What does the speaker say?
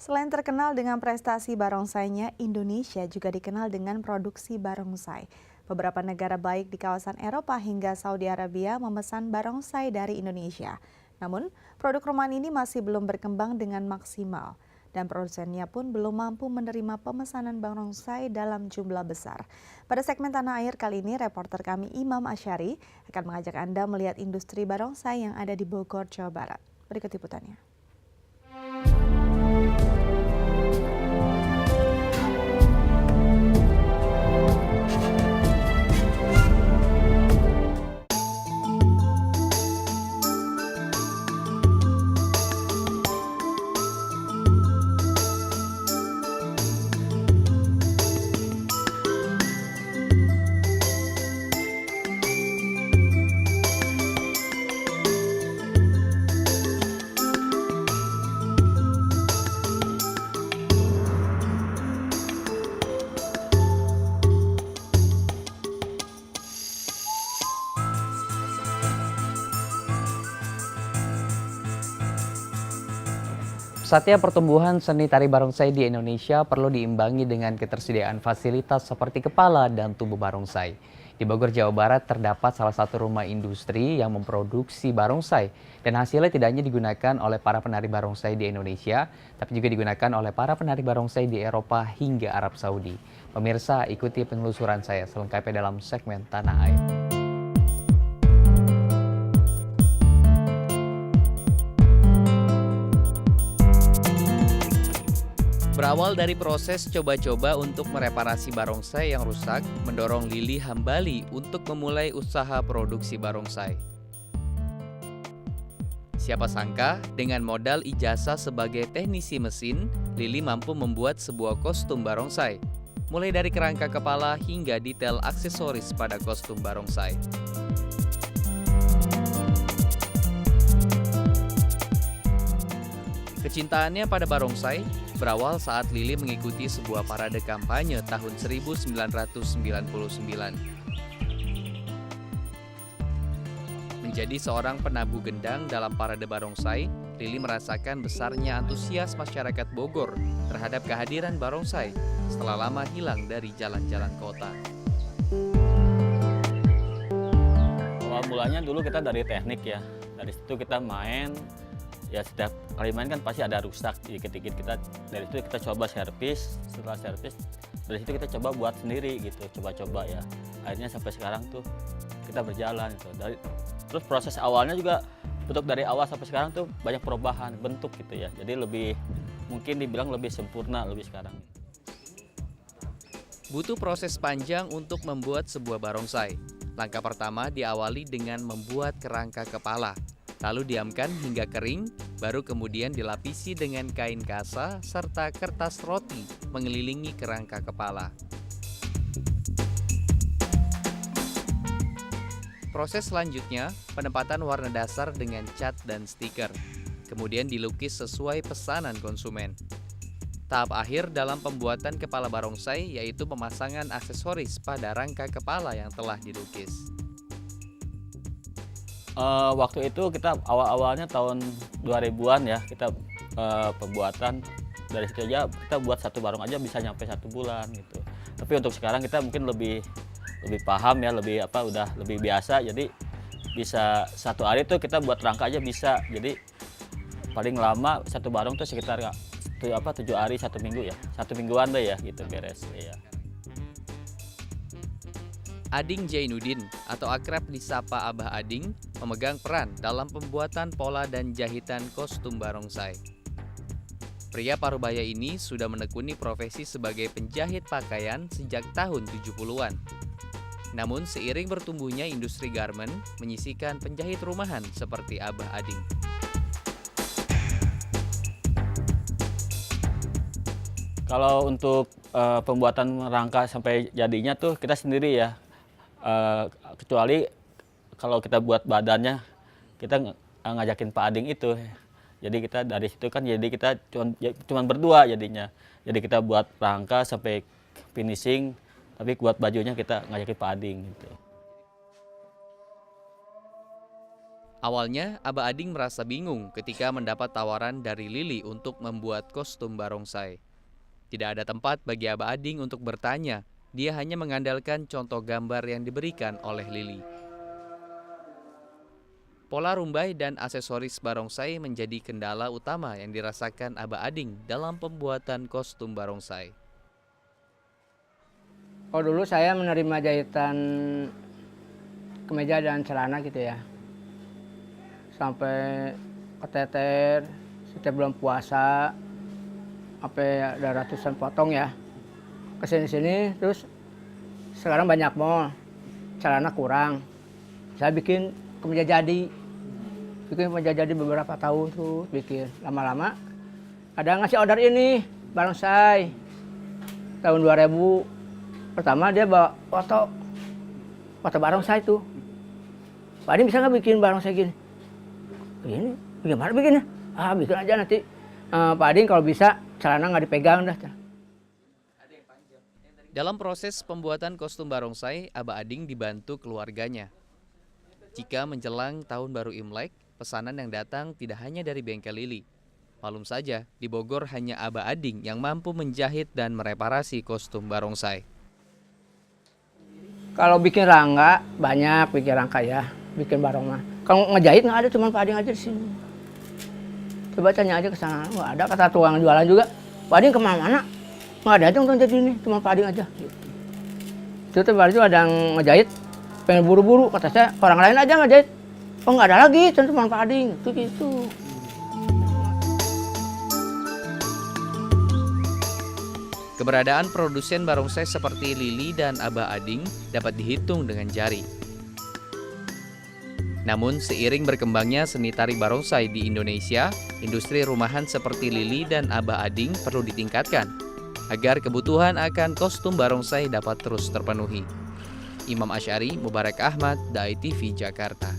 Selain terkenal dengan prestasi barongsainya, Indonesia juga dikenal dengan produksi barongsai. Beberapa negara baik di kawasan Eropa hingga Saudi Arabia memesan barongsai dari Indonesia. Namun, produk rumahan ini masih belum berkembang dengan maksimal. Dan produsennya pun belum mampu menerima pemesanan barongsai dalam jumlah besar. Pada segmen Tanah Air kali ini, reporter kami Imam Asyari akan mengajak Anda melihat industri barongsai yang ada di Bogor, Jawa Barat. Berikut liputannya. Pesatnya pertumbuhan seni tari barongsai di Indonesia perlu diimbangi dengan ketersediaan fasilitas seperti kepala dan tubuh barongsai. Di Bogor, Jawa Barat terdapat salah satu rumah industri yang memproduksi barongsai dan hasilnya tidak hanya digunakan oleh para penari barongsai di Indonesia, tapi juga digunakan oleh para penari barongsai di Eropa hingga Arab Saudi. Pemirsa, ikuti penelusuran saya selengkapnya dalam segmen Tanah Air. Berawal dari proses coba-coba untuk mereparasi barongsai yang rusak, mendorong Lili Hambali untuk memulai usaha produksi barongsai. Siapa sangka, dengan modal ijazah sebagai teknisi mesin, Lili mampu membuat sebuah kostum barongsai, mulai dari kerangka kepala hingga detail aksesoris pada kostum barongsai. Kecintaannya pada barongsai berawal saat Lili mengikuti sebuah parade kampanye tahun 1999. Menjadi seorang penabuh gendang dalam parade barongsai, Lili merasakan besarnya antusias masyarakat Bogor terhadap kehadiran barongsai setelah lama hilang dari jalan-jalan kota. Awal mulanya dulu kita dari teknik ya, dari situ kita main. Ya setiap kali main kan pasti ada rusak, dikit-dikit kita dari situ kita coba servis, setelah servis dari situ kita coba buat sendiri gitu, coba-coba ya. Akhirnya sampai sekarang tuh kita berjalan gitu. Terus proses awalnya juga bentuk dari awal sampai sekarang tuh banyak perubahan bentuk gitu ya. Jadi lebih mungkin dibilang lebih sempurna lebih sekarang. Butuh proses panjang untuk membuat sebuah barongsai. Langkah pertama diawali dengan membuat kerangka kepala. Lalu diamkan hingga kering, baru kemudian dilapisi dengan kain kasa serta kertas roti mengelilingi kerangka kepala. Proses selanjutnya, penempatan warna dasar dengan cat dan stiker. Kemudian dilukis sesuai pesanan konsumen. Tahap akhir dalam pembuatan kepala barongsai yaitu pemasangan aksesoris pada rangka kepala yang telah dilukis. Waktu itu kita awal-awalnya tahun 2000-an ya, kita pembuatan dari situ aja kita buat satu barong aja bisa nyampe 1 bulan gitu. Tapi untuk sekarang kita mungkin lebih paham ya, udah lebih biasa, jadi bisa satu hari tuh kita buat rangka aja bisa. Jadi paling lama satu barong tuh sekitar 7 hari 1 minggu ya, 1 mingguan deh ya gitu beres ya. Ading Jainuddin atau akrab disapa Abah Ading memegang peran dalam pembuatan pola dan jahitan kostum barongsai. Pria parubaya ini sudah menekuni profesi sebagai penjahit pakaian sejak tahun 70-an. Namun seiring bertumbuhnya industri garmen menyisihkan penjahit rumahan seperti Abah Ading. Kalau untuk pembuatan rangka sampai jadinya tuh kita sendiri ya. Kecuali kalau kita buat badannya kita ngajakin Pak Ading itu, jadi kita dari situ kan jadi kita cuman berdua jadinya, jadi kita buat rangka sampai finishing, tapi buat bajunya kita ngajakin Pak Ading gitu. Awalnya, Aba Ading merasa bingung ketika mendapat tawaran dari Lili untuk membuat kostum barongsai. Tidak ada tempat bagi Aba Ading untuk bertanya, dia hanya mengandalkan contoh gambar yang diberikan oleh Lili. Pola rumbai dan aksesoris barongsai menjadi kendala utama yang dirasakan Aba Ading dalam pembuatan kostum barongsai. Oh, dulu saya menerima jahitan kemeja dan celana gitu ya. Sampai keteter setiap bulan puasa, sampai ada ratusan potong ya. Kesini-sini terus sekarang banyak mall, celana kurang. Saya bikin kemeja jadi beberapa tahun tuh bikin. Lama-lama ada ngasih order ini barongsai tahun 2000. Pertama dia bawa foto barongsai tuh. Pak Ading bisa nggak bikin barongsai gini? Ini bagaimana bikinnya? Bikin aja nanti. Pak Ading kalau bisa celana nggak dipegang dah. Dalam proses pembuatan kostum barongsai, Aba Ading dibantu keluarganya. Jika menjelang tahun baru Imlek, pesanan yang datang tidak hanya dari bengkel Lili. Malum saja, di Bogor hanya Aba Ading yang mampu menjahit dan mereparasi kostum barongsai. Kalau bikin rangka, banyak bikin rangka ya, bikin barong mah. Kalau ngejahit nggak ada, cuma Pak Ading aja di sini. Coba tanya aja ke sana, nggak ada, kata tukang jualan juga. Pak Ading kemana-mana, nggak ada aja untuk jadi ini, cuma Pak Ading aja. Itu tuh baru ada yang ngejahit, pengen buru-buru, kata saya, orang lain aja ngejahit. Oh nggak ada lagi, cuma Pak Ading, itu gitu. Keberadaan produsen barongsai seperti Lili dan Aba Ading dapat dihitung dengan jari. Namun, seiring berkembangnya seni tari barongsai di Indonesia, industri rumahan seperti Lili dan Aba Ading perlu ditingkatkan agar kebutuhan akan kostum barongsai dapat terus terpenuhi. Imam Asy'ari, Mubarak Ahmad, Dai TV, Jakarta.